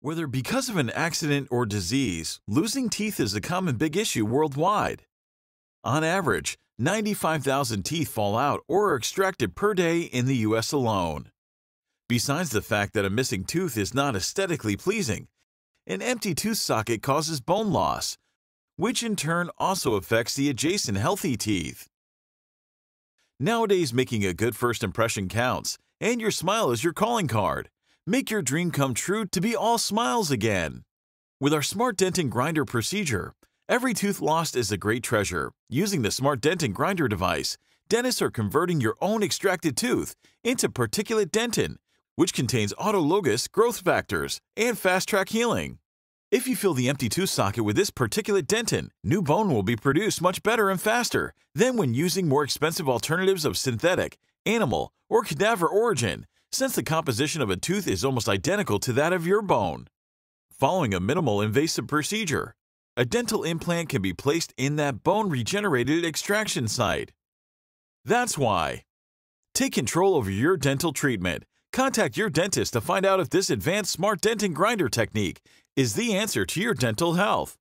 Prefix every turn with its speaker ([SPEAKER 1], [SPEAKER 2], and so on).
[SPEAKER 1] Whether because of an accident or disease, losing teeth is a common big issue worldwide. On average, 95,000 teeth fall out or are extracted per day in the US alone. Besides the fact that a missing tooth is not aesthetically pleasing, an empty tooth socket causes bone loss, which in turn also affects the adjacent healthy teeth. Nowadays, making a good first impression counts, and your smile is your calling card. Make your dream come true to be all smiles again. With our Smart Dent and Grinder procedure, every tooth lost is a great treasure. Using the Smart Dent and Grinder device, dentists are converting your own extracted tooth into particulate dentin, which contains autologous growth factors and fast-track healing. If you fill the empty tooth socket with this particulate dentin, new bone will be produced much better and faster than when using more expensive alternatives of synthetic, animal, or cadaver origin, since the composition of a tooth is almost identical to that of your bone. Following a minimal invasive procedure, a dental implant can be placed in that bone-regenerated extraction site. That's why. Take control over your dental treatment. Contact your dentist to find out if this advanced Smart Dent and Grinder technique is the answer to your dental health.